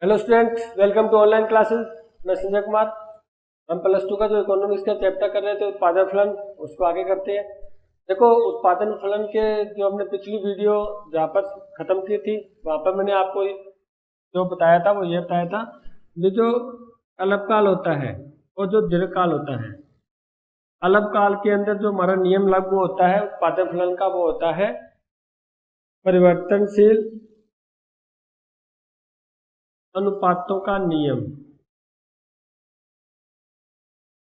Hello student, welcome to online classes. मैं संजय कुमार। हम plus two का जो इकोनॉमिक्स का चैप्टर कर रहे थे उत्पादन फलन, उसको आगे करते हैं। देखो, उत्पादन फलन के जो हमने पिछली वीडियो जहाँ पर खत्म की थी, वहाँ पर मैंने आपको जो बताया था वो ये बताया था, ये जो अल्पकाल होता है और जो दीर्घकाल होता है। अल्पकाल के अंदर जो हमारा नियम लागू होता है उत्पादन फलन का, वो होता है परिवर्तनशील अनुपातों का नियम।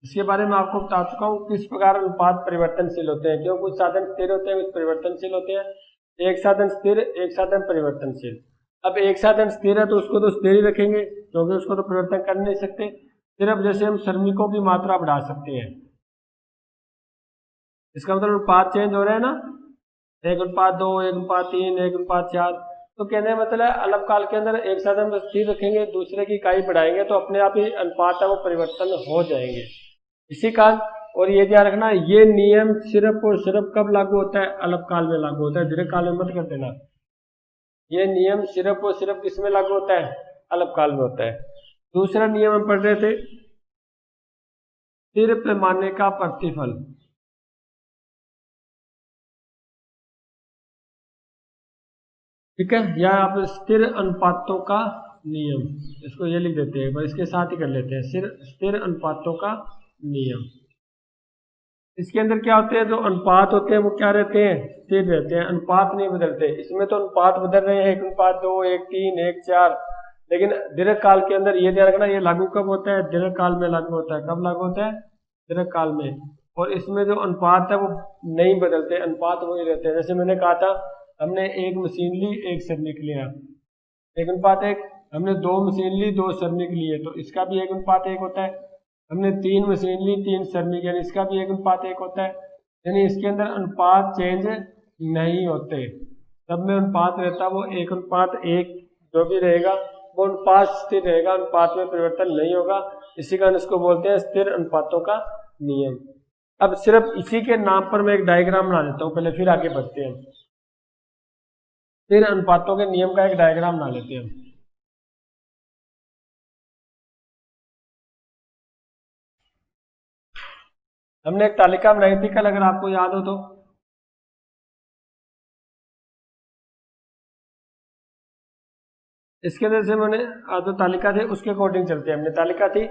इसके बारे में आपको बता चुका हूँ किस प्रकार अनुपात परिवर्तनशील होते हैं। क्यों? कुछ साधन स्थिर होते हैं, कुछ परिवर्तनशील होते हैं। एक साधन स्थिर, एक साधन परिवर्तनशील। अब एक साधन स्थिर है तो उसको तो स्थिर ही रखेंगे, क्योंकि उसको तो परिवर्तन कर नहीं सकते। सिर्फ जैसे हम श्रमिकों की मात्रा बढ़ा सकते हैं, इसका मतलब अनुपात चेंज हो रहे हैं ना, 1:2, 1:3, 1:4। तो कहने का मतलब है अल्पकाल के अंदर एक साधन को स्थिर रखेंगे, दूसरे की इकाई बढ़ाएंगे तो अपने आप ही अनुपात है वो परिवर्तन हो जाएंगे। इसी कारण, और ये ध्यान रखना, ये नियम सिर्फ और सिर्फ कब लागू होता है? अल्पकाल में लागू होता है, दीर्घकाल में मत कर देना। ये नियम सिर्फ और सिर्फ किस में लागू होता है? अल्पकाल में होता है। दूसरा नियम हम पढ़ रहे थे, स्थिर पैमाने का प्रतिफल। ठीक है, या आप स्थिर अनुपातों का नियम, इसको ये लिख देते हैं, पर इसके साथ ही कर लेते हैं, स्थिर अनुपातों का नियम। इसके अंदर क्या होते हैं? जो अनुपात होते हैं वो क्या रहते हैं? स्थिर रहते हैं, अनुपात नहीं बदलते। इसमें तो अनुपात बदल रहे हैं, 1:2, 1:3, 1:4, लेकिन दीर्घकाल के अंदर ये ध्यान रखना, ये लागू कब होता है? दीर्घकाल में लागू होता है। कब लागू होता है? दीर्घकाल में। और इसमें जो अनुपात है वो नहीं बदलते, अनुपात वही रहते हैं। जैसे मैंने कहा था, हमने एक मशीन ली, एक श्रमिक लिया, 1:1। हमने 2 मशीन ली, 2 श्रमिक लिए, तो इसका भी 1:1 होता है। हमने 3 मशीन ली, 3 श्रमिक, यानी इसका भी 1:1 होता है। यानी इसके अंदर अनुपात चेंज नहीं होते, सब में अनुपात रहता है वो 1:1। जो भी रहेगा वो अनुपात स्थिर रहेगा, अनुपात में परिवर्तन नहीं होगा। इसी कारण इसको बोलते हैं स्थिर अनुपातों का नियम। अब सिर्फ इसी के नाम पर मैं एक डायग्राम बना देता हूँ, पहले फिर आगे बढ़ते हैं। स्थिर अनुपातों के नियम का एक डायग्राम बना लेते हैं। हमने एक तालिका बनाई थी कल, अगर आपको याद हो तो। इसके अंदर से मैंने जो तालिका थी उसके अकॉर्डिंग चलते हैं। हमने तालिका थी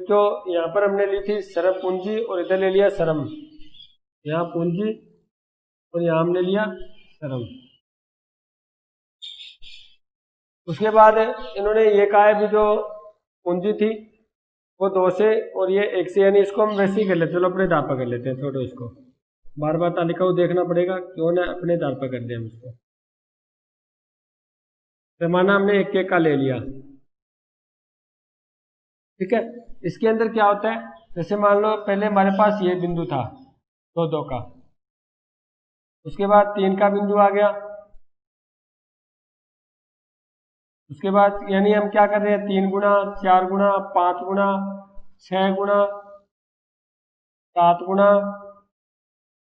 जो यहाँ पर हमने ली थी श्रम पूंजी, और इधर ले लिया श्रम, यहाँ पूंजी और यहाँ हमने लिया श्रम। उसके बाद इन्होंने ये कहा है भी जो पूंजी थी वो 2 से और ये 1 से, यानी इसको हम वैसे ही कर लेते हैं। चलो अपने दांव पर कर लेते हैं, छोड़ो इसको, बार बार तालिका को देखना पड़ेगा, क्यों ना अपने दांव पर कर दिया हम इसको। पैमाना हमने 1:1 का ले लिया। ठीक है, इसके अंदर क्या होता है? जैसे मान लो पहले हमारे पास ये बिंदु था 2:2 का, उसके बाद 3 का बिंदु आ गया, उसके बाद यानी हम क्या कर रहे हैं? 3 गुना, 4 गुना, 5 गुना, 6 गुना, 7 गुना,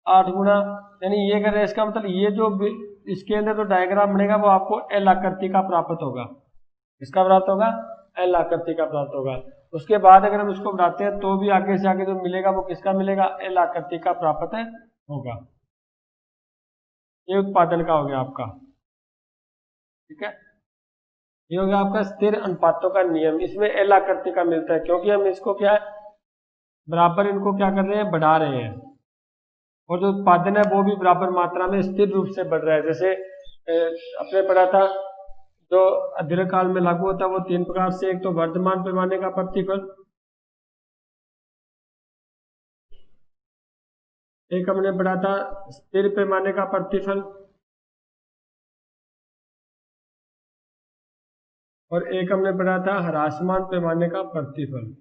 8 गुना, यानी ये कर रहे हैं। इसका मतलब ये जो इसके अंदर जो डायग्राम बनेगा वो आपको एल आकृति का प्राप्त होगा। इसका प्राप्त होगा, एल आकृति का प्राप्त होगा। उसके बाद अगर हम इसको बढ़ाते हैं तो भी आगे से आगे जो मिलेगा वो किसका मिलेगा? एल आकृति का प्राप्त होगा। ये उत्पादन का हो गया आपका। ठीक है, ये हो गया आपका स्थिर अनुपातों का नियम। इसमें एल आकृति का मिलता है, क्योंकि हम इसको क्या है, बराबर इनको क्या कर रहे हैं? बढ़ा रहे हैं। और जो उत्पादन है वो भी बराबर मात्रा में स्थिर रूप से बढ़ रहा है। जैसे अपने पढ़ा था, जो दीर्घकाल में लागू होता है वो 3 प्रकार से। एक तो वर्तमान पैमाने का प्रतिफल, एक हमने पढ़ा था स्थिर पैमाने का प्रतिफल, और एक हमने पढ़ा था ह्रासमान पैमाने का प्रतिफल।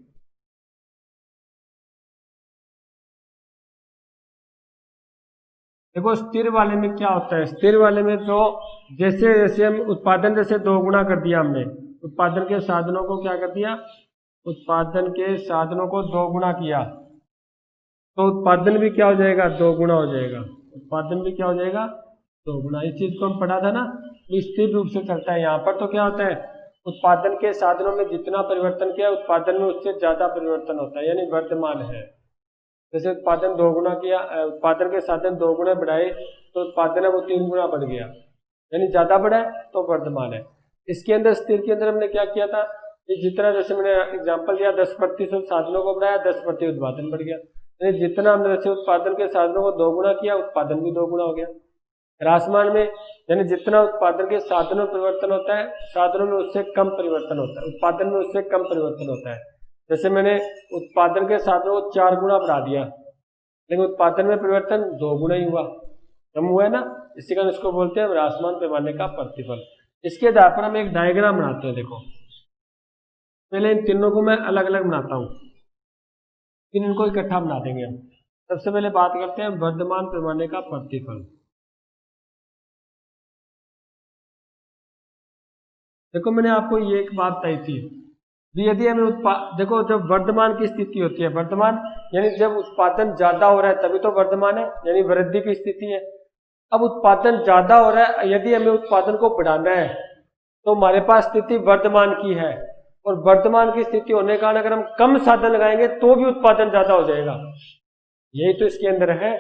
देखो, स्थिर वाले में क्या होता है? स्थिर वाले में जो जैसे जैसे हम उत्पादन जैसे 2 गुना कर दिया हमने, उत्पादन के साधनों को क्या कर दिया? उत्पादन के साधनों को 2 गुना किया, तो उत्पादन भी क्या हो जाएगा? 2 गुना हो जाएगा। उत्पादन भी क्या हो जाएगा? 2 गुना। इस चीज को हम पढ़ा था ना, स्थिर रूप से चलता है। यहाँ पर तो क्या होता है? उत्पादन के साधनों में जितना परिवर्तन किया उत्पादन में उससे ज्यादा परिवर्तन होता है, यानी वर्धमान है। जैसे उत्पादन 2 गुना किया, उत्पादन के साधन 2 गुना बढ़ाए तो उत्पादन है वो 3 गुना बढ़ गया, यानी ज्यादा बढ़ा है तो वर्धमान है। इसके अंदर स्थिर के अंदर हमने क्या किया था कि जितना, जैसे मैंने एग्जांपल दिया 10% साधनों को बढ़ाया 10% उत्पादन बढ़ गया, यानी जितना हमने जैसे उत्पादन के साधनों को 2 गुना किया उत्पादन भी 2 गुना हो गया। ह्रासमान में यानी जितना उत्पादन के साधनों में परिवर्तन होता है साधनों में उससे कम परिवर्तन होता है, उत्पादन में उससे कम परिवर्तन होता है। जैसे मैंने उत्पादन के साधनों को 4 गुना बढ़ा दिया लेकिन उत्पादन में परिवर्तन 2 गुना ही हुआ, कम हुआ है ना, इसी कारण इसको बोलते हैं ह्रासमान पैमाने का प्रतिफल। इसके आधार पर हम एक डायग्राम बनाते हैं। देखो पहले इन तीनों को मैं अलग अलग बनाता हूं, फिर इनको इकट्ठा बना देंगे हम। सबसे पहले बात करते हैं वर्धमान पैमाने का प्रतिफल। देखो मैंने आपको ये एक बात बताई थी, यदि हमें देखो जब वर्धमान की स्थिति होती है, वर्धमान यानी जब उत्पादन ज्यादा हो रहा है तभी तो वर्धमान है, यानी वृद्धि की स्थिति है। अब उत्पादन ज्यादा हो रहा है, यदि हमें उत्पादन को बढ़ाना है तो हमारे पास स्थिति वर्धमान की है, और वर्धमान की स्थिति होने के कारण अगर हम कम साधन लगाएंगे तो भी उत्पादन ज्यादा हो जाएगा, यही तो इसके अंदर है।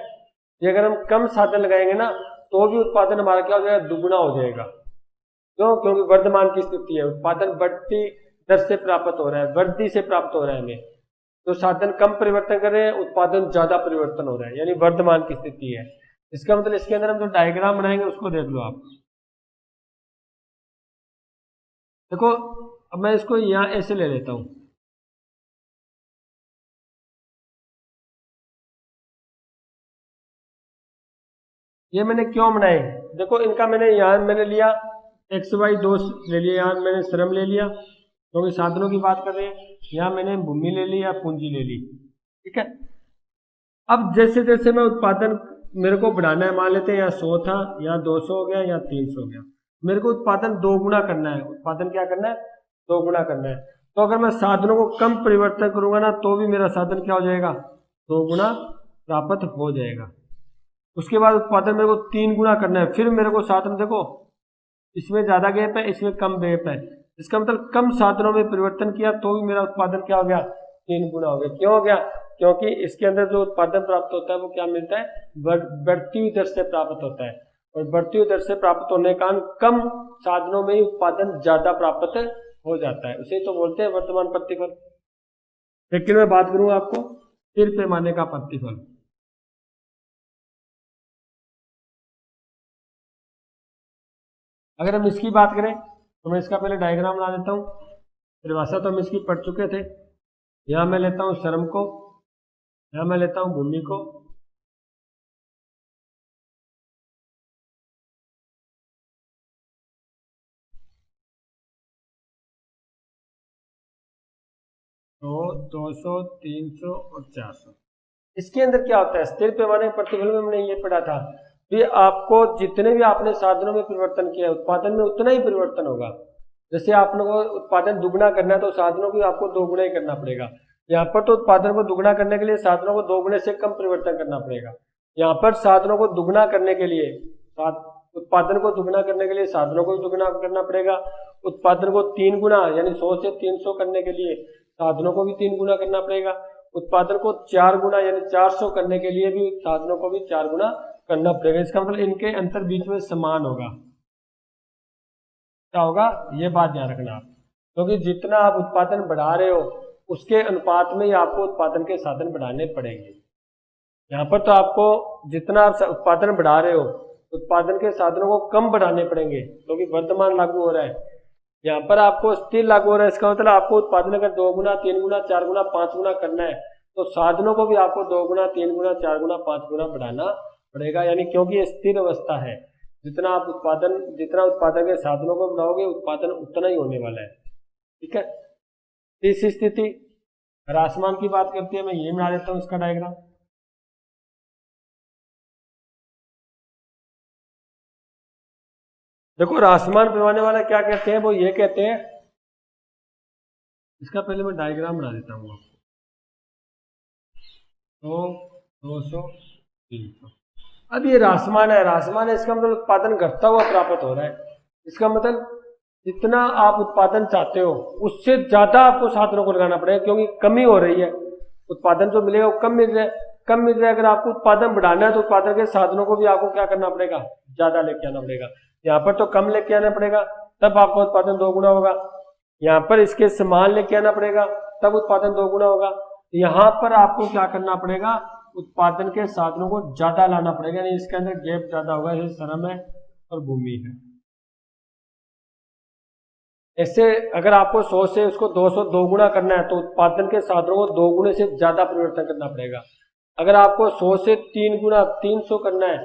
ये अगर हम कम साधन लगाएंगे ना तो भी उत्पादन हमारा क्या हो जाएगा, दुगुना हो जाएगा। क्यों? क्योंकि वर्धमान की स्थिति है, उत्पादन बढ़ती दर से प्राप्त हो रहा है, वृद्धि से प्राप्त हो रहा है हमें। तो साधन कम परिवर्तन कर रहे हैं, उत्पादन ज्यादा परिवर्तन हो रहा है, यानी वर्धमान की स्थिति है। इसका मतलब इसके अंदर हम जो डायग्राम बनाएंगे उसको देख लो आप। देखो अब मैं इसको यहां ऐसे ले लेता हूं, ये मैंने क्यों बनाए, देखो इनका मैंने यहां मैंने लिया एक्स वाई 2 ले लिया, यहां मैंने श्रम ले लिया क्योंकि साधनों की बात कर रहे हैं, यहां मैंने भूमि ले ली या पूंजी ले ली, ठीक है। अब जैसे जैसे मैं उत्पादन मेरे को बढ़ाना है, मान लेते हैं यहाँ 100 था, यहाँ 200 हो गया, यहाँ 300 हो गया, मेरे को उत्पादन 2 गुना करना है, उत्पादन क्या करना है, 2 गुना करना है। तो अगर मैं साधनों को कम परिवर्तन करूंगा ना तो भी मेरा साधन क्या हो जाएगा, 2 गुना प्राप्त हो जाएगा। उसके बाद उत्पादन मेरे को 3 गुना करना है, फिर मेरे को साधन देखो इसमें ज्यादा गैप है, इसमें कम गैप है, इसका मतलब कम साधनों में परिवर्तन किया तो भी मेरा उत्पादन क्या हो गया, 3 गुना हो गया। क्यों हो गया? क्योंकि इसके अंदर जो उत्पादन प्राप्त होता है वो क्या मिलता है, बढ़ती हुई दर से प्राप्त होता है, और बढ़ती हुई दर से प्राप्त होने का कम साधनों में ही उत्पादन ज्यादा प्राप्त हो जाता है, उसे तो बोलते हैं वर्तमान प्रतिफल। लेकिन मैं बात करूंगा आपको स्थिर पैमाने का प्रतिफल। अगर हम इसकी बात करें तो मैं इसका पहले डायग्राम बना देता हूँ। परिभाषा तो हम इसकी पढ़ चुके थे। यहाँ मैं लेता हूँ श्रम को, यहाँ मैं लेता हूँ भूमि को, तो 200, 300 और 400। इसके अंदर क्या होता है, स्थिर पैमाने के प्रतिफल में हमने ये पढ़ा था कि आपको जितने भी आपने साधनों में परिवर्तन किया उत्पादन में उतना ही परिवर्तन होगा। जैसे आप लोगों को उत्पादन दुगुना करना है तो साधनों को आपको 2 गुना ही करना पड़ेगा। यहाँ पर तो उत्पादन को दुगुना करने के लिए साधनों को 2 गुने से कम परिवर्तन करना पड़ेगा। यहाँ पर साधनों को दुगुना करने के लिए उत्पादन को दुगुना करने के लिए साधनों को भी दुगुना करना पड़ेगा। उत्पादन को 3 गुना यानी 100 से 300 करने के लिए साधनों को भी 3 गुना करना पड़ेगा। उत्पादन को 4 गुना यानी 400 करने के लिए भी साधनों को भी 4 गुना करना पड़ेगा। इसका मतलब इनके अंतर बीच में समान होगा। क्या होगा, ये बात ध्यान रखना आप, क्योंकि जितना आप उत्पादन बढ़ा रहे हो उसके अनुपात में ही आपको उत्पादन के साधन बढ़ाने पड़ेंगे। यहाँ पर तो आपको जितना आप उत्पादन बढ़ा रहे हो उत्पादन के साधनों को कम बढ़ाने पड़ेंगे क्योंकि वर्तमान लागू हो रहा है। यहाँ पर आपको स्थिर लागू हो रहा है, इसका मतलब आपको उत्पादन अगर 2 गुना, 3 गुना, 4 गुना, 5 गुना करना है तो साधनों को भी आपको 2 गुना, 3 गुना, 4 गुना, 5 गुना बढ़ाना पड़ेगा, यानी क्योंकि ये स्थिर अवस्था है। जितना उत्पादन के साधनों को बढ़ाओगे उत्पादन उतना ही होने वाला है, ठीक है। तीसरी स्थिति ह्रासमान की बात करती है, मैं ये बना देता हूँ इसका डायग्राम। देखो ह्रासमान पैमाने वाला क्या कहते हैं, वो ये कहते हैं, इसका पहले मैं डायग्राम बना देता हूँ आपको। तो 200, 300, अब ये ह्रासमान है, ह्रासमान है इसका मतलब उत्पादन घटता हुआ प्राप्त हो रहा है। इसका मतलब जितना आप उत्पादन चाहते हो उससे ज्यादा आपको साधनों को लगाना पड़ेगा, क्योंकि कमी हो रही है, उत्पादन जो मिलेगा वो कम मिल रहा है। कम मिल रहा है, अगर आपको उत्पादन बढ़ाना है तो उत्पादन के साधनों को भी आपको क्या करना पड़ेगा, ज्यादा लेके आना पड़ेगा। यहाँ पर तो कम लेके आना पड़ेगा, तब आपका उत्पादन 2 गुना होगा। यहाँ पर इसके समान लेके आना पड़ेगा, तब उत्पादन 2 गुना होगा। यहाँ पर आपको क्या करना पड़ेगा, उत्पादन के साधनों को ज्यादा लाना पड़ेगा, यानी इसके अंदर गैप ज्यादा होगा, जैसे श्रम है और भूमि है। ऐसे अगर आपको 100 से उसको 200 2 गुना करना है तो उत्पादन के साधनों को 2 गुने से ज्यादा परिवर्तन करना पड़ेगा। अगर आपको 100 से 3 गुना 300 करना है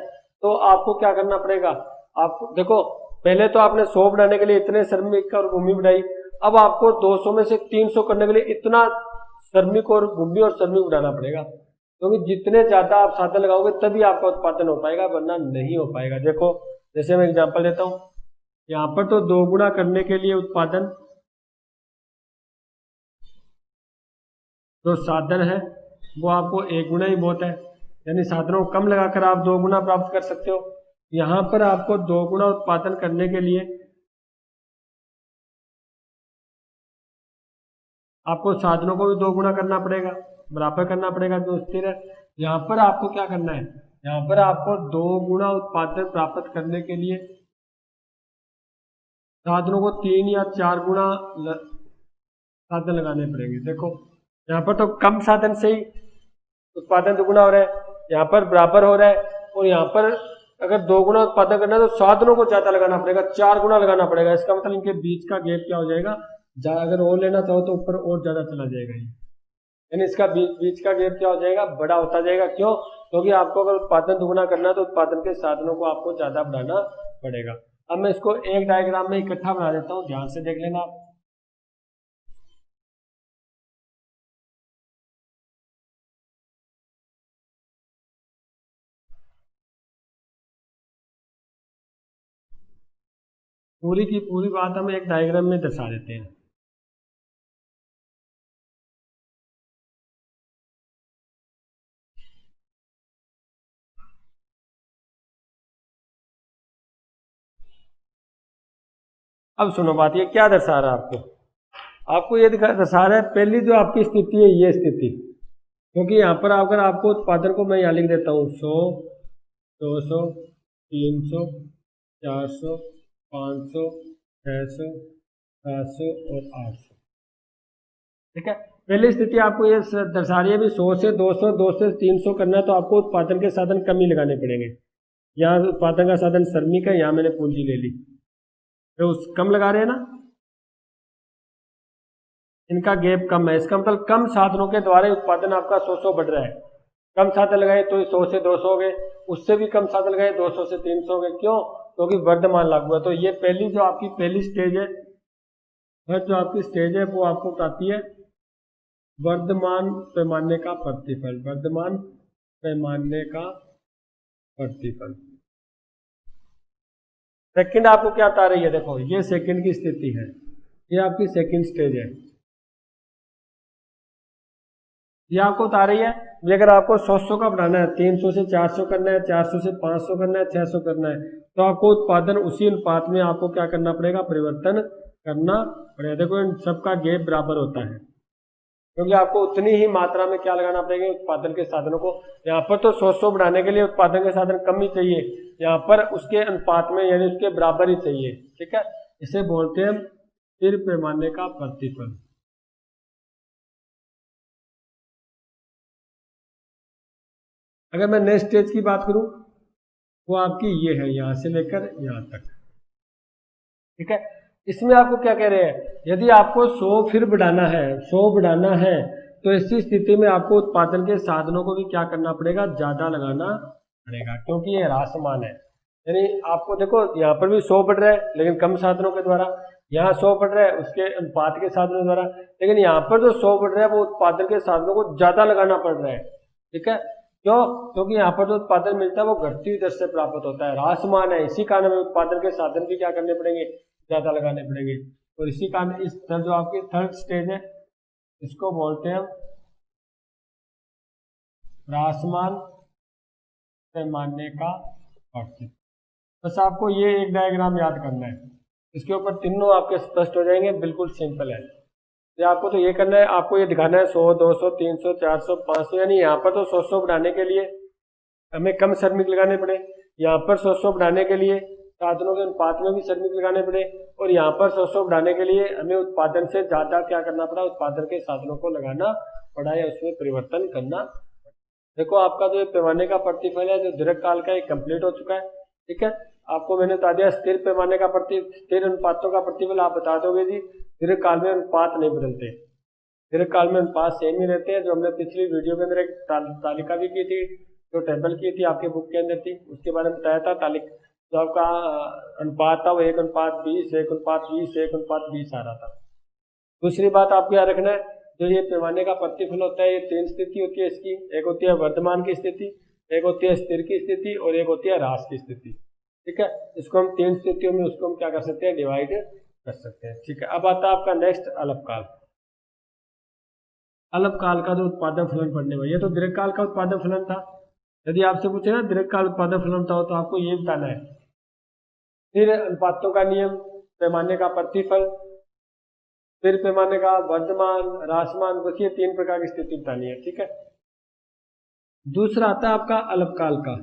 तो आपको क्या करना पड़ेगा, आपको देखो पहले तो आपने 100 बनाने के लिए इतने श्रमिक और भूमि बढ़ाई, अब आपको 200 में से 300 करने के लिए इतना श्रमिक और भूमि और श्रमिक बढ़ाना पड़ेगा, क्योंकि जितने ज्यादा आप साधन लगाओगे तभी आपका उत्पादन हो पाएगा, वरना नहीं हो पाएगा। देखो जैसे मैं एग्जांपल देता हूं, यहाँ पर तो 2 गुना करने के लिए उत्पादन जो साधन है वो आपको 1 गुना ही बहुत है, यानी साधनों को कम लगाकर आप 2 गुना प्राप्त कर सकते हो। यहाँ पर आपको 2 गुना उत्पादन करने के लिए आपको साधनों को भी 2 गुना करना पड़ेगा, बराबर करना पड़ेगा जो स्थिर है। यहाँ पर आपको क्या करना है, यहाँ पर आपको 2 गुना उत्पादन प्राप्त करने के लिए साधनों को 3 या 4 गुना साधन लगाने पड़ेंगे। देखो यहाँ पर तो कम साधन से ही उत्पादन 2 गुना हो रहा है, यहाँ पर बराबर हो रहा है, और यहाँ पर अगर 2 गुना उत्पादन करना है तो साधनों को ज्यादा लगाना पड़ेगा, 4 गुना लगाना पड़ेगा। इसका मतलब इनके बीच का गैप क्या हो जाएगा, अगर और लेना चाहो तो ऊपर और ज्यादा चला जाएगा ये, यानी इसका बीच का गैप क्या हो जाएगा, बड़ा होता जाएगा। क्यों, क्योंकि आपको अगर उत्पादन 2 गुना करना है तो उत्पादन के साधनों को आपको ज्यादा बढ़ाना पड़ेगा। अब मैं इसको एक डायग्राम में इकट्ठा बना देता हूँ, ध्यान से देख लेना आप। पूरी की पूरी बात हम एक डायग्राम में दर्शा देते हैं। अब सुनो बात, ये क्या दर्शा रहा है आपको, आपको ये दर्शा रहा है पहली जो आपकी स्थिति है ये स्थिति, क्योंकि यहाँ पर अगर आपको उत्पादन को मैं यहाँ लिख देता हूँ 100 200 300 400 500 600 700 और 800, ठीक है। पहली स्थिति आपको ये दर्शा रही है भी 100 से 200 200 से 300 करना है तो आपको उत्पादन के साधन कम ही लगाने पड़ेंगे। यहाँ उत्पादन का साधन श्रमिक है, यहाँ मैंने पूंजी ले ली, तो उस कम लगा रहे हैं ना, इनका गैप कम है, इसका मतलब कम साधनों के द्वारा उत्पादन आपका 100 बढ़ रहा है। कम साधन लगाए तो 100 से 200 हो गए, उससे भी कम साधन लगाए 200 से 300 हो गए। क्यों, क्योंकि वर्धमान लागू है। तो ये पहली जो आपकी पहली स्टेज है, जो आपकी स्टेज है वो आपको बताती है वर्धमान पैमाने का प्रतिफल, वर्धमान पैमाने का प्रतिफल। सेकंड आपको क्या बता रही है, देखो ये सेकंड की स्थिति है, ये आपकी सेकंड स्टेज है, ये आपको बता रही है कि अगर आपको 100 का बढ़ाना है, 300 से 400 करना है, 400 से 500 करना है, 600 करना है, तो आपको उत्पादन उसी अनुपात में आपको क्या करना पड़ेगा, परिवर्तन करना पड़ेगा। देखो इन सबका गैप बराबर होता है, क्योंकि आपको उतनी ही मात्रा में क्या लगाना पड़ेगा, उत्पादन के साधनों को। यहाँ पर तो 100 बढ़ाने के लिए उत्पादन के साधन कम ही चाहिए, यहाँ पर उसके अनुपात में यानी उसके बराबर ही चाहिए, ठीक है। इसे बोलते हैं स्थिर पैमाने का प्रतिफल। अगर मैं नेक्स्ट स्टेज की बात करूं वो आपकी ये है, यहां से लेकर यहां तक, ठीक है। इसमें आपको क्या कह रहे हैं, यदि आपको 100 फिर बढ़ाना है, 100 बढ़ाना है, तो ऐसी स्थिति में आपको उत्पादन के साधनों को भी क्या करना पड़ेगा, ज्यादा लगाना पड़ेगा, क्योंकि ये ह्रासमान है। यानी आपको देखो यहाँ पर भी 100 बढ़ रहा है लेकिन कम साधनों के द्वारा, यहाँ 100 बढ़ रहा है उसके अनुपात के साधनों द्वारा, लेकिन यहाँ पर जो 100 बढ़ रहा है वो उत्पादन के साधनों को ज्यादा लगाना पड़ रहा है, ठीक है। क्यों, क्योंकि यहाँ पर जो उत्पादन मिलता है वो घटती हुई दर से प्राप्त होता है, ह्रासमान है, इसी कारण हमें उत्पादन के साधन भी क्या करने पड़ेंगे, ज्यादा लगाने पड़ेंगे। और इसी कारण इस जो आपकी थर्ड स्टेज है इसको बोलते हैं ह्रासमान पैमाने का प्रतिफल। बस आपको ये एक डायग्राम याद करना है, इसके ऊपर तीनों आपके स्पष्ट हो जाएंगे, बिल्कुल सिंपल है। तो आपको तो ये करना है, आपको ये दिखाना है 100, 200, 300, 400, 500, यानी यहाँ पर तो 100 बढ़ाने के लिए हमें कम श्रमिक लगाने पड़े, यहाँ पर 100 बढ़ाने के लिए साधनों के अनुपात में भी श्रमिक लगाने पड़े, और यहाँ पर 100 बढ़ाने के लिए हमें उत्पादन से ज्यादा क्या करना पड़ा, उत्पादन के साधनों को लगाना पड़ा या उसमें परिवर्तन करना। देखो आपका जो पैमाने का प्रतिफल है जो दीर्घकाल का एक कंप्लीट हो चुका है। ठीक है, आपको मैंने बता दिया स्थिर पैमाने का स्थिर अनुपातों का प्रतिफल आप बता दोगे जी, दीर्घकाल में अनुपात नहीं बदलते, दीर्घकाल में अनुपात सेम ही रहते हैं। जो हमने पिछली वीडियो के अंदर एक तालिका भी की थी, जो टेबल की थी आपके बुक के अंदर थी, उसके बारे में बताया था। तालिका जो आपका अनुपात था वो 1:20, 1:20, 1:20 आ रहा था। दूसरी बात आपको याद रखना है, जो ये पैमाने का प्रतिफल होता है ये 3 स्थिति होती है इसकी। एक होती है वर्तमान की स्थिति, एक होती है स्थिर की स्थिति, और एक होती है ह्रास की स्थिति। ठीक है, इसको हम 3 स्थितियों में उसको हम क्या कर सकते हैं, डिवाइड कर सकते हैं। ठीक है, अब आता है आपका नेक्स्ट अल्पकाल। अल्पकाल का जो उत्पादन फलन पढ़ने में, ये तो दीर्घकाल का उत्पादन फलन था। यदि आपसे पूछे ना दीर्घकाल उत्पादन फलन था, तो आपको ये बताना है फिर अनुपातों का नियम, पैमाने का प्रतिफल, फिर पैमाने का वर्धमान, ह्रासमान, बस ये 3 प्रकार की स्थिति बतानी है। ठीक है, दूसरा आता है आपका अल्पकाल का,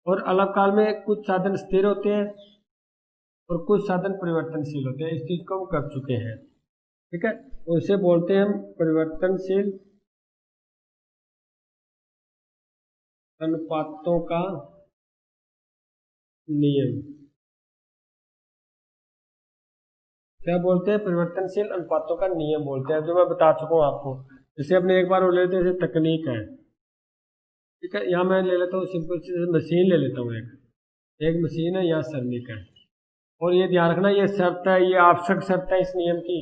और अल्पकाल में कुछ साधन स्थिर होते हैं और कुछ साधन परिवर्तनशील होते हैं। इस चीज को हम कर चुके हैं। ठीक है, उसे बोलते हैं हम परिवर्तनशील अनुपातों का नियम। क्या बोलते हैं, परिवर्तनशील अनुपातों का नियम बोलते हैं, जो मैं बता चुका हूँ आपको। जैसे अपने एक बार वो ले लेते हैं, जैसे तकनीक है। ठीक है, यहाँ मैं ले लेता हूँ सिंपल सी मशीन ले लेता हूँ, एक मशीन है, यहाँ श्रमिक है, और ये ध्यान रखना ये शर्त है, ये आवश्यक शर्त है इस नियम की,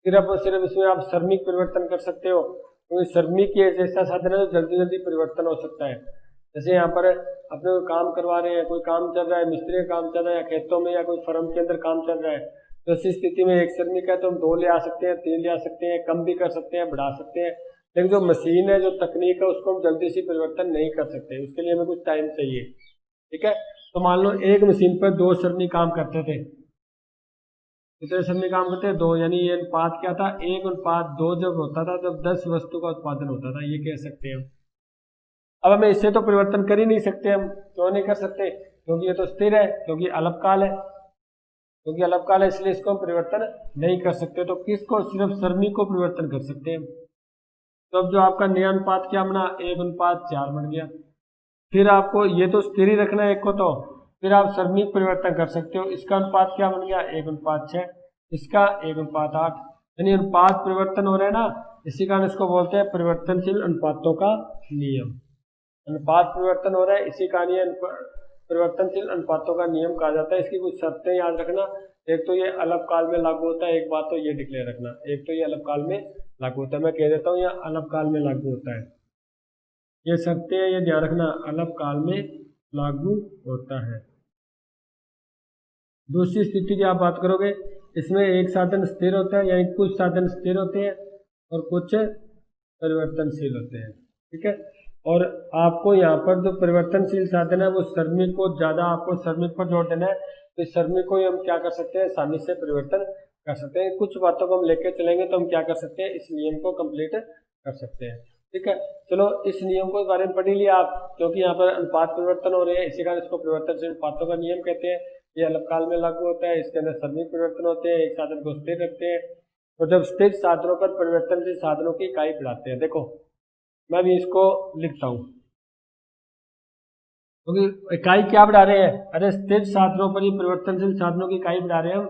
सिर्फ और सिर्फ इसमें आप श्रमिक परिवर्तन कर सकते हो, क्योंकि श्रमिक ये ऐसा साधन है जो जल्दी जल्दी परिवर्तन हो सकता है। जैसे यहाँ पर अपने कोई काम करवा रहे हैं, कोई काम चल रहा है, मिस्त्री का काम चल रहा है, या खेतों में या कोई फर्म के अंदर काम चल रहा है, तो ऐसी स्थिति में एक श्रमिक है तो हम 2 ले आ सकते हैं, 3 ले आ सकते हैं, कम भी कर सकते हैं, बढ़ा सकते हैं। लेकिन जो मशीन है, जो तकनीक है, उसको हम जल्दी से परिवर्तन नहीं कर सकते, उसके लिए हमें कुछ टाइम चाहिए। ठीक है, तो मान लो एक मशीन पर 2 श्रमिक काम करते थे, कितने श्रमिक काम करते हैं, 2, यानी ये अनुपात क्या था, 1:2 जब होता था जब 10 वस्तु का उत्पादन होता था, ये कह सकते हैं हम। अब हमें इससे तो परिवर्तन कर ही नहीं सकते, हम क्यों नहीं कर सकते, क्योंकि ये तो स्थिर है, क्योंकि अल्पकाल है, क्योंकि अल्पकाल है, इसलिए इसको हम परिवर्तन नहीं कर सकते। तो किसको, सिर्फ श्रमिक को परिवर्तन कर सकते हैं। तो अब जो आपका नियमानुपात क्या बना, 1:4 बन गया। फिर आपको ये तो स्थिर ही रखना है एक को, तो फिर आप श्रमिक परिवर्तन कर सकते हो। इसका अनुपात क्या बन गया, 1:6, इसका 1:8, यानी अनुपात परिवर्तन हो रहे हैं ना, इसी कारण इसको बोलते हैं परिवर्तनशील अनुपातों का नियम। अनुपात परिवर्तन हो रहा है, इसी कारण ये परिवर्तनशील अनुपातों का नियम कहा जाता है। इसकी कुछ शर्तें याद रखना, एक तो ये अल्पकाल में लागू होता है, एक बात तो ये डिक्लेयर रखना, एक तो ये अल्पकाल में लागू होता है, मैं कह देता हूँ यह अल्पकाल में लागू होता है, ये शर्तें ये ध्यान रखना, अल्पकाल में लागू होता है। दूसरी स्थिति की आप बात करोगे, इसमें एक साधन स्थिर होता है, यानी कुछ साधन स्थिर होते हैं और कुछ परिवर्तनशील होते हैं। ठीक है, और आपको यहाँ पर जो परिवर्तनशील साधन है वो श्रमिक को ज्यादा, आपको श्रमिक पर जोर देना है। तो श्रमिक को हम क्या कर सकते हैं, आसानी से परिवर्तन कर सकते हैं। कुछ बातों को हम लेकर चलेंगे तो हम क्या कर सकते हैं, इस नियम को कंप्लीट कर सकते हैं। ठीक है, चलो इस नियम को बारे में पढ़ लिया आप, क्योंकि यहाँ पर अनुपात परिवर्तन हो रहे हैं, इसी कारण इसको परिवर्तनशील अनुपातों का नियम कहते हैं। ये अल्पकाल में लागू होता है, इसके अंदर श्रमिक परिवर्तन होते हैं, एक साधन को स्थिर रखते हैं, और जब स्थिर साधनों पर परिवर्तनशील साधनों की इकाई बढ़ाते हैं। देखो मैं भी इसको लिखता हूँ, क्योंकि इकाई क्या बढ़ा रहे हैं, अरे स्थिर साधनों पर ही परिवर्तनशील साधनों की इकाई बढ़ा रहे हैं हम।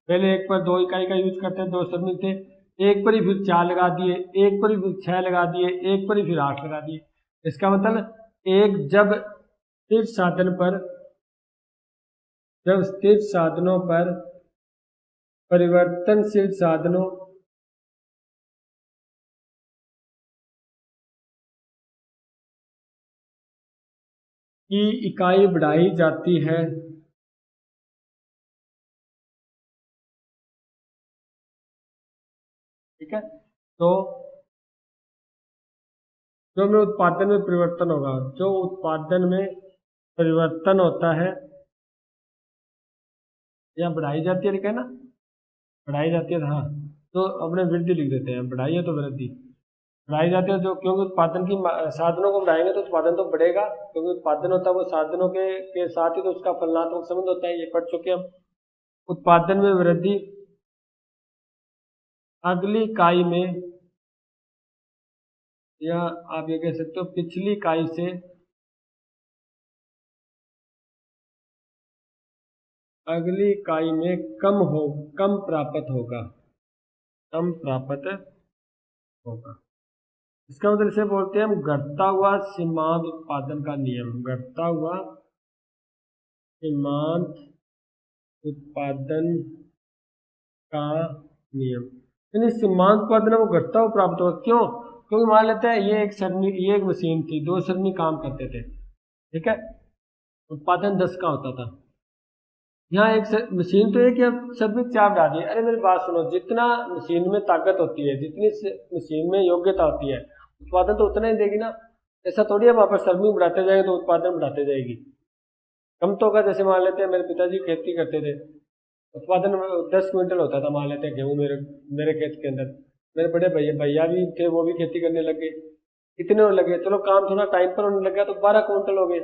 पहले एक पर 2 इकाई का यूज करते हैं, 2 श्रमिक थे, एक पर ही फिर 4 लगा दिए, एक पर ही फिर 6 लगा दिए, एक पर ही फिर 8 लगा दिए। इसका मतलब जब स्थिर साधनों पर परिवर्तनशील साधनों की इकाई बढ़ाई जाती है, ठीक है, तो जो में उत्पादन में परिवर्तन होगा, जो उत्पादन में परिवर्तन होता है यहाँ बढ़ाई जाती है, लिखा है ना, बढ़ाई जाती है, हाँ, तो अपने वृद्धि लिख देते हैं, बढ़ाई है तो वृद्धि बढ़ाई जाती है, जो क्योंकि उत्पादन की साधनों को बढ़ाएंगे तो उत्पादन तो बढ़ेगा, क्योंकि उत्पादन होता है वो साधनों के साथ ही तो उसका फलनात्मक संबंध होता है, ये पढ़ चुके हम। उत्पादन में वृद्धि अगली इकाई में, या आप ये कह सकते हो पिछली इकाई से अगली इकाई में कम प्राप्त होगा, कम प्राप्त होगा। इसका मतलब इसे बोलते हैं हम घटता हुआ सीमांत उत्पादन का नियम, घटता हुआ सीमांत उत्पादन का नियम। यानी सीमांत उत्पादन वो घटता हुआ प्राप्त होगा, क्यों? क्योंकि मान लेते हैं ये एक मशीन थी, 2 श्रमिक काम करते थे, ठीक है, उत्पादन 10 का होता था। यहाँ मशीन तो है कि अब श्रमिक 4 डाल दिए। अरे मेरी बात सुनो, जितना मशीन में ताकत होती है, जितनी मशीन में योग्यता होती है, उत्पादन तो उतना ही देगी ना। ऐसा थोड़ी है वहां पर श्रमिक बढ़ाते जाएंगे तो उत्पादन बढ़ाते जाएगी, कम तो होगा। जैसे मान लेते हैं मेरे पिताजी खेती करते थे, उत्पादन 10 क्विंटल होता था, मान लेते हैं गेहूँ मेरे मेरे खेत के अंदर। मेरे बड़े भैया भैया भी थे, वो भी खेती करने लग गए, कितने और लगे, चलो काम थोड़ा टाइम पर होने लग गया तो 12 क्विंटल हो गए।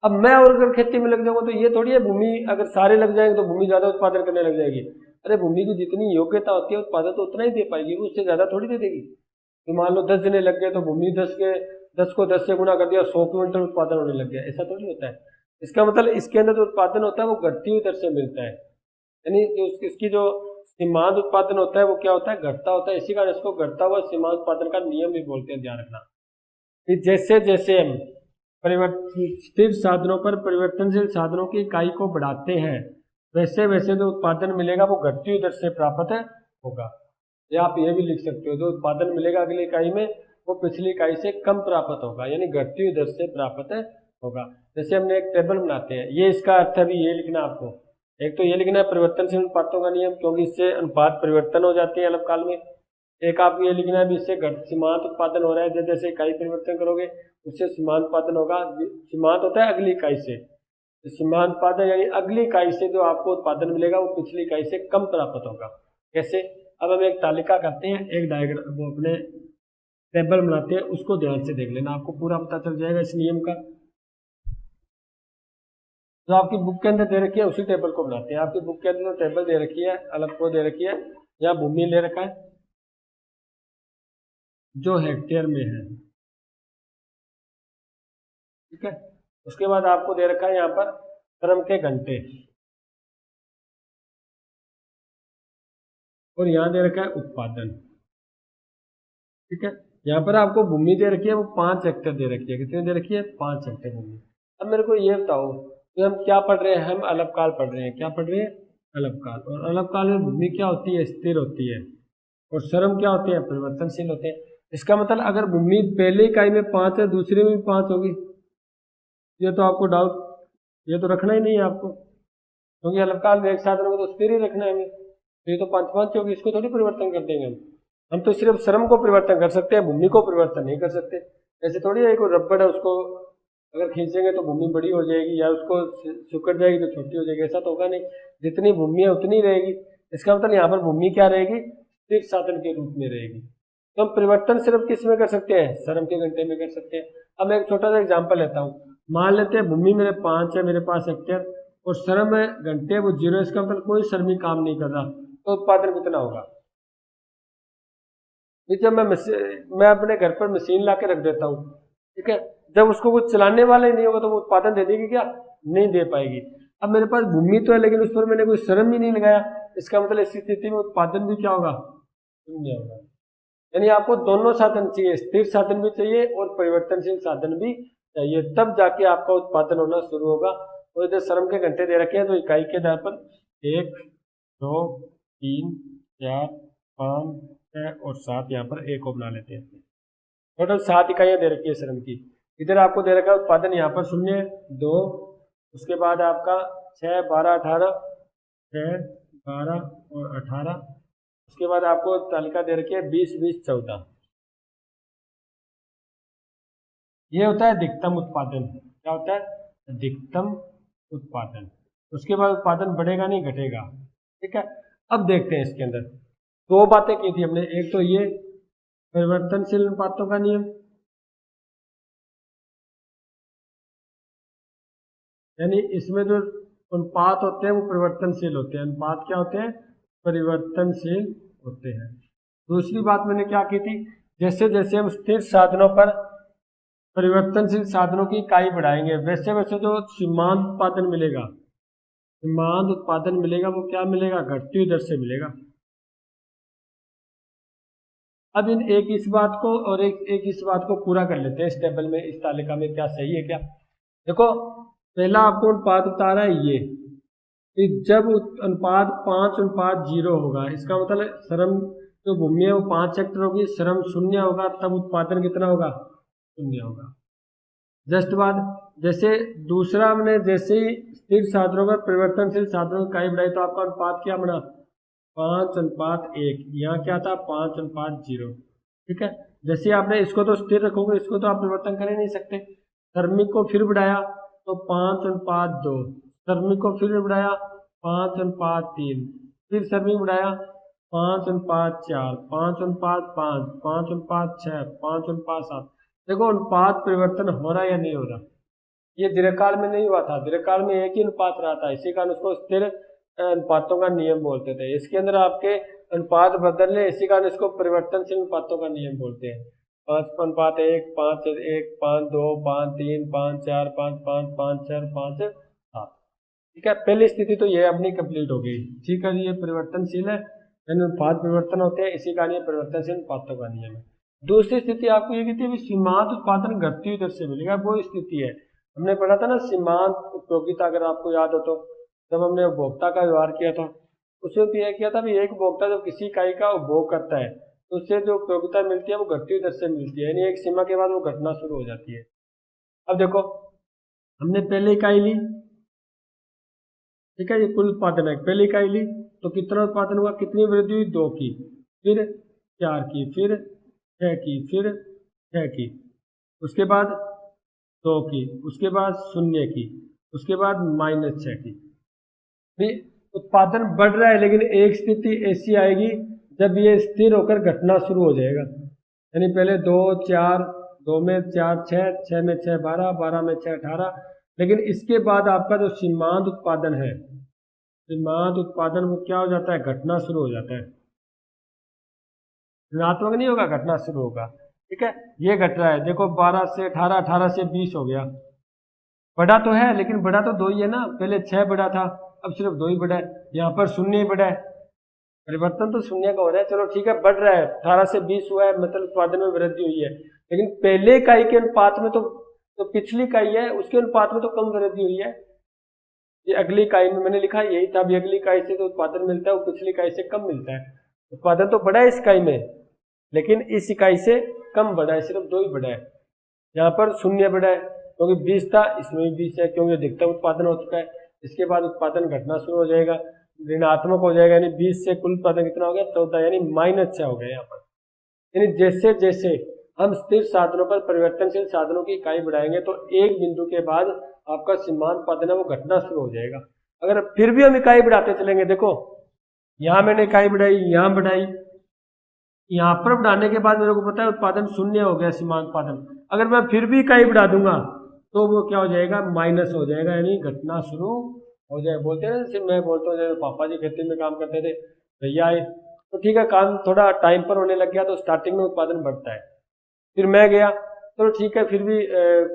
अब मैं और अगर खेती में लग जाऊंगा तो ये थोड़ी है, भूमि अगर सारे लग जाएंगे तो भूमि ज्यादा उत्पादन करने लग जाएगी। अरे भूमि की जितनी योग्यता होती है उत्पादन तो उतना ही दे पाएगी, उससे ज्यादा थोड़ी दे देगी। तो मान लो 10 जने लग गए तो भूमि 10 को 10 से गुना कर दिया, 100 क्विंटल उत्पादन होने लग गया, ऐसा थोड़ी होता है। इसका मतलब इसके अंदर जो उत्पादन होता है वो घटती हुई दर से मिलता है, यानी जो इसकी जो सीमांत उत्पादन होता है वो क्या होता है, घटता होता है। इसी कारण इसको घटता हुआ सीमांत उत्पादन का नियम भी बोलते हैं, ध्यान रखना। कि जैसे जैसे हम स्थिर साधनों पर परिवर्तनशील साधनों की इकाई को बढ़ाते हैं, वैसे वैसे जो उत्पादन मिलेगा वो घटती हुई दर से प्राप्त होगा। या आप ये भी लिख सकते हो, जो उत्पादन मिलेगा अगली इकाई में वो पिछली इकाई से कम प्राप्त होगा, यानी घटती हुई दर से प्राप्त होगा। जैसे हमने एक टेबल बनाते हैं, ये इसका अर्थ अभी ये लिखना आपको। एक तो ये लिखना है परिवर्तनशील अनुपातों का नियम, क्योंकि इससे अनुपात परिवर्तन हो जाते हैं अल्पकाल में। एक आपको ये लिखना है भी इससे सीमांत उत्पादन हो रहा है, जैसे जैसे इकाई परिवर्तन करोगे उससे सीमांत उत्पादन होगा। सीमांत होता है अगली इकाई से, सीमांत उत्पादन यानी अगली इकाई से जो आपको उत्पादन मिलेगा वो पिछली इकाई से कम प्राप्त होगा। कैसे? अब हम एक तालिका करते हैं, एक डायग्राम, वो अपने टेबल बनाते हैं, उसको ध्यान से देख लेना, आपको पूरा पता चल जाएगा इस नियम का। जो आपकी बुक के अंदर दे रखी है उसी टेबल को बनाते हैं। आपकी बुक के अंदर टेबल दे रखी है, अलग को दे रखी है, यहाँ भूमि ले रखा है जो हेक्टेयर में है, ठीक है। उसके बाद आपको दे रखा है यहाँ पर श्रम के घंटे, और यहाँ दे रखा है उत्पादन, ठीक है। यहाँ पर आपको भूमि दे रखी है वो 5 हेक्टेयर दे रखी है। कितनी दे रखी है? 5 हेक्टेयर भूमि। अब मेरे को ये बताओ कि हम क्या पढ़ रहे हैं, हम अल्पकाल पढ़ रहे हैं। क्या पढ़ रहे हैं? अल्पकाल। और अल्पकाल में भूमि क्या होती है? स्थिर होती है, और श्रम क्या होते हैं? परिवर्तनशील होते हैं। इसका मतलब अगर भूमि पहली इकाई में 5 है, दूसरी में भी 5 होगी, ये तो आपको डाउट, ये तो रखना ही नहीं है आपको, क्योंकि अल्पकाल में एक साधन में तो स्थिर ही रखना है हमें। तो ये तो 5 होगी, इसको थोड़ी परिवर्तन कर देंगे हम तो सिर्फ श्रम को परिवर्तन कर सकते हैं, भूमि को परिवर्तन नहीं कर सकते। ऐसे थोड़ी है कोई रबड़ है, उसको अगर खींचेंगे तो भूमि बड़ी हो जाएगी, या उसको सिकुड़ जाएगी तो छोटी हो जाएगी, ऐसा तो होगा नहीं। जितनी भूमि है उतनी रहेगी। इसका मतलब यहाँ पर भूमि क्या रहेगी? स्थिर साधन के रूप में रहेगी। तो हम परिवर्तन सिर्फ किस में कर सकते हैं? श्रम के घंटे में कर सकते हैं। अब मैं एक छोटा सा एग्जाम्पल लेता हूँ। मान लेते हैं भूमि मेरे 5 है, मेरे पास हेक्टेयर, और श्रम है घंटे वो 0। इसका मतलब कोई श्रमिक काम नहीं कर रहा, तो उत्पादन कितना होगा? जब मैं अपने घर पर मशीन ला के रख देता हूँ, ठीक है, जब उसको कुछ चलाने वाला ही नहीं होगा तो वो उत्पादन दे देगी क्या? नहीं दे पाएगी। अब मेरे पास भूमि तो है लेकिन उस पर मैंने कोई श्रम ही नहीं लगाया, इसका मतलब ऐसी स्थिति में उत्पादन भी क्या होगा? शून्य होगा। यानी आपको दोनों साधन चाहिए, स्थिर साधन भी चाहिए और परिवर्तनशील साधन भी चाहिए, तब जाके आपका उत्पादन होना शुरू होगा। और इधर श्रम के घंटे दे रखे हैं तो इकाई के आधार पर 1 2 3 4 5 6 और 7, यहाँ पर एक को बना लेते हैं। टोटल 7 इकाइयां दे रखी है श्रम की। इधर आपको दे रखा है उत्पादन, यहाँ पर 0 2, उसके बाद आपका 6 12 18, 6 12 और 18, उसके बाद आपको तालिका दे रखी है 20 20 14। ये होता है अधिकतम उत्पादन। क्या होता है? अधिकतम उत्पादन। उसके बाद उत्पादन बढ़ेगा नहीं घटेगा। ठीक है, अब देखते हैं इसके अंदर दो बातें की थी हमने, एक तो ये परिवर्तनशील अनुपातों का नियम, यानी इसमें जो अनुपात होते हैं वो परिवर्तनशील होते हैं। अनुपात क्या होते हैं? परिवर्तनशील होते हैं। दूसरी बात मैंने क्या की थी, जैसे जैसे हम स्थिर साधनों पर परिवर्तनशील साधनों की इकाई बढ़ाएंगे वैसे वैसे जो सीमांत उत्पादन मिलेगा, सीमांत उत्पादन मिलेगा वो क्या मिलेगा? घटती हुई दर से मिलेगा। अब इन एक इस बात को और एक इस बात को पूरा कर लेते हैं इस टेबल में, इस तालिका में क्या सही है क्या। देखो, पहला आपको अनुपात बता रहा है ये कि जब अनुपात 5:0 होगा, इसका मतलब श्रम जो भूमि है वो 5 हेक्टर होगी, श्रम 0 होगा, तब उत्पादन कितना होगा? 0 होगा। जस्ट बाद जैसे दूसरा हमने जैसे ही स्थिर साधनों में परिवर्तनशील साधनों की इकाई बढ़ाई तो आपका अनुपात क्या बना? 5:1। यहाँ क्या था? 5:0। ठीक है, जैसे आपने इसको तो स्थिर रखोगे, इसको तो आप परिवर्तन कर ही नहीं सकते। श्रमिक को फिर बढ़ाया तो 5:2, श्रमिक को फिर बढ़ाया 5:3, फिर श्रमिक बढ़ाया 5:4, 5:5, 5:6, 5:7। देखो अनुपात परिवर्तन हो रहा है या नहीं हो रहा? ये दीर्घकाल में नहीं हुआ था, दीर्घकाल में एक ही अनुपात रहा था, इसी कारण उसको स्थिर अनुपातों का नियम बोलते थे। इसके अंदर आपके अनुपात बदल रहे, इसी कारण इसको परिवर्तनशील अनुपातों का नियम बोलते हैं। 5:1, 5:1, 5:2, 5:3, 5:4, 5:5, 5:6, 5:7। ठीक है, पहली स्थिति तो ये अपनी कंप्लीट हो गई। ठीक है, ये परिवर्तनशील है, यानी अनुपात परिवर्तन होते हैं, इसी कारण ये परिवर्तनशील अनुपातों का नियम है। दूसरी स्थिति आपको ये कहती है सीमांत उत्पादन घटती हुई दर से मिलेगा, वो स्थिति है हमने पढ़ा था ना सीमांत उपयोगिता, अगर आपको याद हो तो जब हमने उपभोक्ता का व्यवहार किया था उसमें तो यह किया था भी एक उपभोक्ता जब किसी इकाई का उपभोग करता है तो उससे जो उपयोगिता मिलती है वो घटती हुई दर से मिलती है, यानी एक सीमा के बाद वो घटना शुरू हो जाती है। अब देखो, हमने पहले इकाई ली, ठीक है, ये कुल उत्पादन है, पहली इकाई ली तो कितना उत्पादन हुआ? कितनी वृद्धि हुई? 2 की, फिर 4 की, फिर 6 की, फिर 6 की, उसके बाद 2 की, उसके बाद 0 की, उसके बाद -6 की। भी उत्पादन बढ़ रहा है, लेकिन एक स्थिति ऐसी आएगी जब ये स्थिर होकर घटना शुरू हो जाएगा, यानी पहले 2, 4, 2 में 4, 6, 6 में 6, 12, 12 में 6, 18, लेकिन इसके बाद आपका जो सीमांत उत्पादन है, सीमांत उत्पादन वो क्या हो जाता है? घटना शुरू हो जाता है। ऋणात्मक नहीं होगा, घटना शुरू होगा। ठीक है, ये घट रहा है, देखो 12 से 18, 18 से 20 हो गया, बढ़ा तो है लेकिन बढ़ा तो 2 ही है ना, पहले 6 बढ़ा था, अब सिर्फ 2 ही बढ़ा है, यहाँ पर 0 ही बढ़ा है, परिवर्तन तो 0 का हो रहा है। चलो ठीक है, बढ़ रहा है, 18 से 20 हुआ है, मतलब उत्पादन में वृद्धि हुई है, लेकिन पहले इकाई के अनुपात में तो पिछली इकाई है उसके अनुपात में तो कम वृद्धि हुई है। ये अगली इकाई में मैंने लिखा यही था, अभी अगली इकाई से जो उत्पादन मिलता है वो पिछली इकाई से कम मिलता है। उत्पादन तो बढ़ा है इस इकाई में, लेकिन इस इकाई से कम बढ़ा है, सिर्फ 2 ही बढ़ा है। यहाँ पर 0 बढ़ा है क्योंकि 20 था, इसमें भी 20 है क्योंकि अधिकतम उत्पादन हो चुका है। इसके बाद उत्पादन घटना शुरू हो जाएगा, ऋणात्मक हो जाएगा, यानी 20 से कुल उत्पादन कितना हो गया? 14, यानी -6 हो गया यहाँ पर। यानी जैसे जैसे हम स्थिर साधनों पर परिवर्तनशील साधनों की इकाई बढ़ाएंगे तो एक बिंदु के बाद आपका सीमांत उत्पादन है वो घटना शुरू हो जाएगा। अगर फिर भी हम इकाई बढ़ाते चलेंगे, देखो यहाँ मैंने इकाई बढ़ाई, यहाँ बढ़ाई, यहाँ पर बढ़ाने के बाद मेरे को पता है उत्पादन 0 हो गया सीमांत उत्पादन, अगर मैं फिर भी इकाई बढ़ा दूंगा तो वो क्या हो जाएगा? माइनस हो जाएगा, यानी घटना शुरू हो जाए। बोलते हैं ना, जैसे मैं बोलता हूँ जैसे पापा जी खेती में काम करते थे, भैया आए तो ठीक है काम थोड़ा टाइम पर होने लग गया तो स्टार्टिंग में उत्पादन बढ़ता है, फिर मैं गया तो ठीक है फिर भी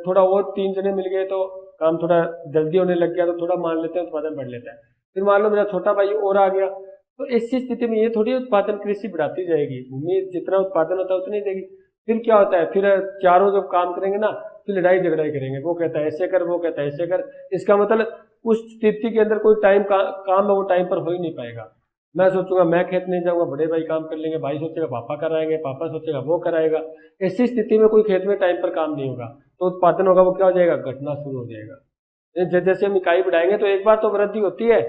थोड़ा और 3 जने मिल गए तो काम थोड़ा जल्दी होने लग गया तो थोड़ा मान लेते हैं उत्पादन बढ़ लेता है, फिर मान लो मेरा छोटा भाई और आ गया, तो ऐसी स्थिति में ये थोड़ी उत्पादन कृषि बढ़ाती जाएगी, भूमि जितना उत्पादन होता है उतनी देगी। फिर क्या होता है, फिर चारों जब काम करेंगे ना फिर लड़ाई झगड़ाई करेंगे, वो कहता है ऐसे कर, वो कहता है ऐसे कर। इसका मतलब उस स्थिति के अंदर कोई टाइम काम है वो टाइम पर हो ही नहीं पाएगा। मैं सोचूंगा मैं खेत नहीं जाऊंगा, बड़े भाई काम कर लेंगे, भाई सोचेगा पापा कराएंगे, पापा सोचेगा वो कराएगा। ऐसी स्थिति में कोई खेत में टाइम पर काम नहीं होगा तो उत्पादन होगा वो क्या हो जाएगा? घटना शुरू हो जाएगा। जैसे जैसे हम इकाई बढ़ाएंगे तो एक बार तो वृद्धि होती है,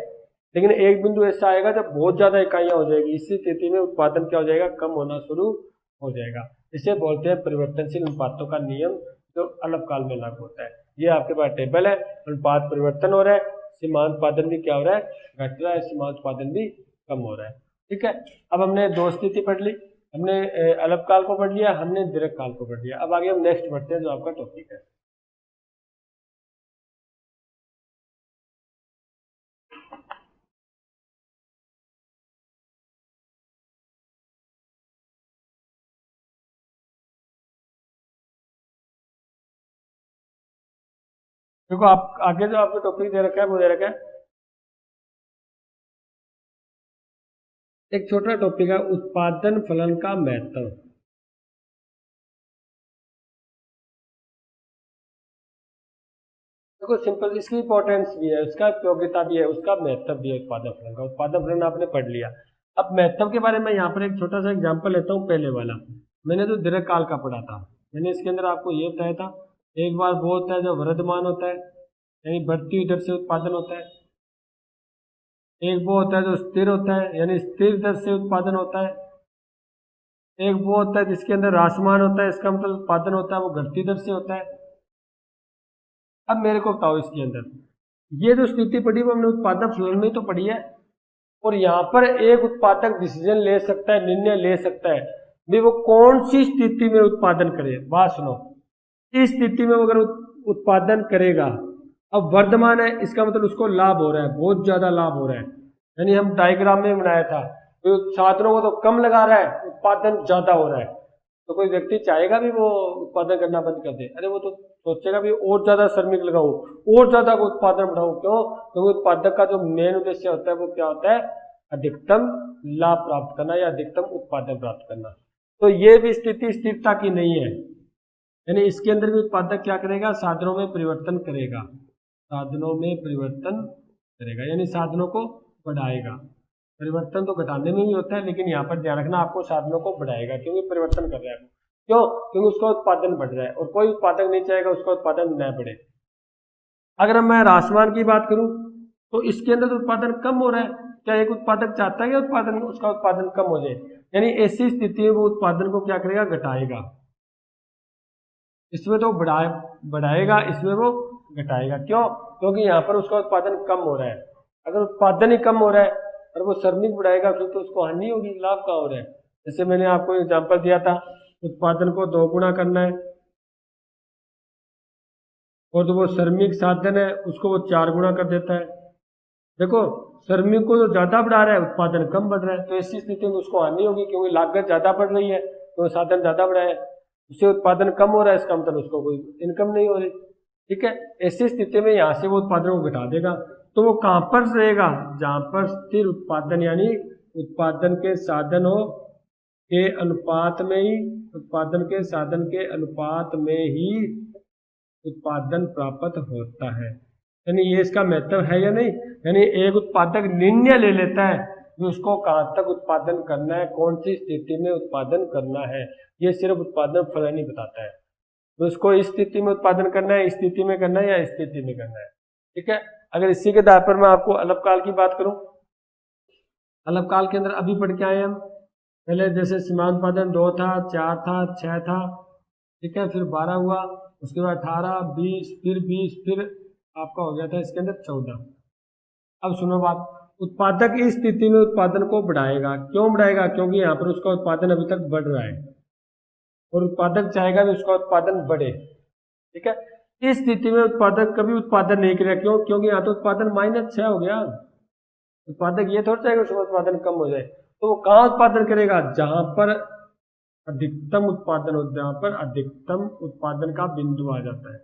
लेकिन एक बिंदु ऐसा आएगा जब बहुत ज्यादा इकाइयां हो जाएगी, इसी स्थिति में उत्पादन क्या हो जाएगा? कम होना शुरू हो जाएगा। इसे बोलते हैं परिवर्तनशील अनुपातों का नियम, जो अल्पकाल में लागू होता है। ये आपके पास टेबल है, अनुपात परिवर्तन हो रहा है, सीमांत उत्पादन भी क्या हो रहा है, घट रहा है, सीमांत उत्पादन भी कम हो रहा है। ठीक है, अब हमने दो स्थिति पढ़ ली, हमने अल्पकाल को पढ़ लिया, हमने दीर्घकाल को पढ़ लिया। अब आगे हम नेक्स्ट पढ़ते हैं जो आपका टॉपिक है। देखो आप आगे जो आपको टॉपिक दे रखा है वो दे रखा है, एक छोटा टॉपिक है उत्पादन फलन का महत्व। देखो सिंपल, इसकी इंपॉर्टेंस भी है, उसका उपयोगिता भी है, उसका महत्व भी है उत्पादन फलन का। उत्पादन फलन आपने पढ़ लिया। अब महत्व के बारे में यहाँ पर एक छोटा सा एग्जांपल लेता हूँ। पहले वाला मैंने तो दीर्घकाल का पढ़ा था, मैंने इसके अंदर आपको ये बताया था, एक बार वो होता है जो वर्धमान होता है, यानी बढ़ती हुई दर से उत्पादन होता है। एक वो होता है जो स्थिर होता है, यानी स्थिर दर से उत्पादन होता है। एक वो होता है जिसके अंदर ह्रासमान होता है, इसका मतलब उत्पादन होता है वो घटती दर से होता है। अब मेरे को बताओ, इसके अंदर ये जो स्थिति पढ़ी वो हमने उत्पादन फलन में तो पढ़ी है, और यहाँ पर एक उत्पादक डिसीजन ले सकता है, निर्णय ले सकता है भी वो कौन सी स्थिति में उत्पादन करे। बात सुनो, इस स्थिति में अगर उत्पादन करेगा, अब वर्धमान है, इसका मतलब उसको लाभ हो रहा है, बहुत ज्यादा लाभ हो रहा है, यानी हम डायग्राम में बनाया था तो साधनों को तो कम लगा रहा है, उत्पादन ज्यादा हो रहा है। तो कोई व्यक्ति चाहेगा भी वो उत्पादन करना बंद कर दे? अरे वो तो सोचेगा भी और ज्यादा श्रमिक लगाऊं, और ज्यादा उत्पादन बढ़ाऊं। क्यों? क्योंकि उत्पादक का जो मेन उद्देश्य होता है वो क्या होता है, अधिकतम लाभ प्राप्त करना या अधिकतम उत्पादन प्राप्त करना। तो ये भी स्थिति स्थिरता की नहीं है, यानी इसके अंदर भी उत्पादक क्या करेगा, साधनों में परिवर्तन करेगा, साधनों में परिवर्तन करेगा, यानी साधनों को बढ़ाएगा। परिवर्तन तो घटाने में भी होता है, लेकिन यहाँ पर ध्यान रखना आपको, साधनों को बढ़ाएगा क्योंकि परिवर्तन कर रहा है। क्यों? क्योंकि उसका उत्पादन बढ़ रहा है, और कोई उत्पादक नहीं चाहेगा उसका उत्पादन न बढ़े। अगर मैं ह्रासमान की बात करूं तो इसके अंदर तो उत्पादन कम हो रहा है। क्या एक उत्पादक चाहता है कि उत्पादन उसका उत्पादन कम हो जाए? यानी ऐसी स्थिति में वो उत्पादन को क्या करेगा, घटाएगा। इसमें तो बढ़ाएगा, इसमें वो घटाएगा। क्यों? क्योंकि यहाँ पर उसका उत्पादन कम हो रहा है। अगर उत्पादन ही कम हो रहा है और वो श्रमिक बढ़ाएगा फिर तो उसको हानि होगी, लाभ का हो रहा है। जैसे मैंने आपको एग्जांपल दिया था, उत्पादन को 2 गुना करना है और तो वो श्रमिक साधन है उसको वो 4 गुना कर देता है। देखो श्रमिक को तो ज्यादा बढ़ा रहा है, उत्पादन कम बढ़ रहा है, तो ऐसी स्थिति में उसको हानि होगी क्योंकि लागत ज्यादा बढ़ रही है, तो साधन ज्यादा बढ़ाया है, उससे उत्पादन कम हो रहा है, इसका मतलब उसको कोई इनकम नहीं हो रही। ठीक है, ऐसी स्थिति में यहाँ से वो उत्पादन को घटा देगा। तो वो कहाँ पर रहेगा, जहां पर स्थिर उत्पादन यानी उत्पादन के साधनों के अनुपात में ही, उत्पादन के साधन के अनुपात में ही उत्पादन प्राप्त होता है। यानी ये इसका महत्व है या नहीं? यानी एक उत्पादक निर्णय ले लेता है कि उसको कहाँ तक उत्पादन करना है, कौन सी स्थिति में उत्पादन करना है। ये सिर्फ उत्पादन फलन ही बताता है, तो उसको इस स्थिति में उत्पादन करना है, इस स्थिति में करना है या इस स्थिति में करना है। ठीक है, अगर इसी के आधार पर मैं आपको अल्पकाल की बात करूं, अल्पकाल के अंदर अभी पढ़ के आए हम, पहले जैसे सीमांत उत्पादन 2 था, 4 था, 6 था, ठीक है, फिर 12 हुआ, उसके बाद 18, 20, फिर आपका हो गया था इसके अंदर 14। अब सुनो बात, उत्पादक इस स्थिति में उत्पादन को बढ़ाएगा। क्यों बढ़ाएगा? क्योंकि यहाँ पर उसका उत्पादन अभी तक बढ़ रहा है और उत्पादक चाहेगा भी उसका उत्पादन बढ़े। ठीक है, इस स्थिति में उत्पादक कभी उत्पादन नहीं करेगा। क्यों? क्योंकि यहाँ तो उत्पादन -6 हो गया। उत्पादक ये थोड़ा चाहेगा उसका उत्पादन कम हो जाए, तो वो कहाँ उत्पादन करेगा, जहां पर अधिकतम उत्पादन हो, जहां पर अधिकतम उत्पादन का बिंदु आ जाता है।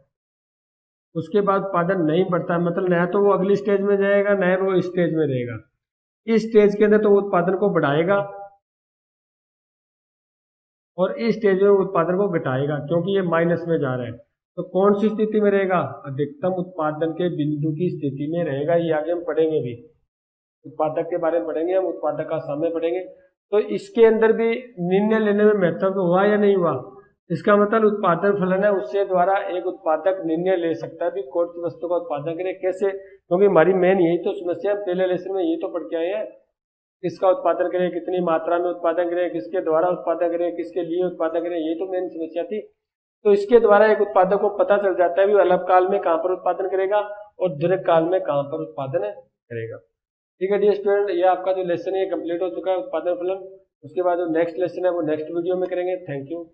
उसके बाद उत्पादन नहीं बढ़ता है, मतलब न तो वो अगली स्टेज में जाएगा न वो इस स्टेज में रहेगा। इस स्टेज के अंदर तो वो उत्पादन को बढ़ाएगा और इस स्टेज में उत्पादन को घटाएगा, क्योंकि ये माइनस में जा रहा है। तो कौन सी स्थिति में रहेगा, अधिकतम उत्पादन के बिंदु की स्थिति में रहेगा। ये आगे हम पढ़ेंगे भी, उत्पादक के बारे में पढ़ेंगे हम, उत्पादक का समय पढ़ेंगे। तो इसके अंदर भी निर्णय लेने में महत्व हुआ या नहीं हुआ, इसका मतलब उत्पादन फलन है, उससे द्वारा एक उत्पादक निर्णय ले सकता है भी कौन सी वस्तु का उत्पादन करे, कैसे। क्योंकि हमारी मेन यही तो समस्या, पहले लेसन में यही तो पढ़ के आए हैं, किसका उत्पादन करें, कितनी मात्रा में उत्पादन करें, किसके द्वारा उत्पादन करें, किसके लिए उत्पादन करें, यही तो मेन समस्या थी। तो इसके द्वारा एक उत्पादक को पता चल जाता है भी अल्पकाल में कहाँ पर उत्पादन करेगा और दीर्घकाल में कहाँ पर उत्पादन करेगा। ठीक है डियर स्टूडेंट, ये आपका जो लेसन है ये कंप्लीट हो चुका है उत्पादन फलन। उसके बाद जो नेक्स्ट लेसन है वो नेक्स्ट वीडियो में करेंगे। Thank you.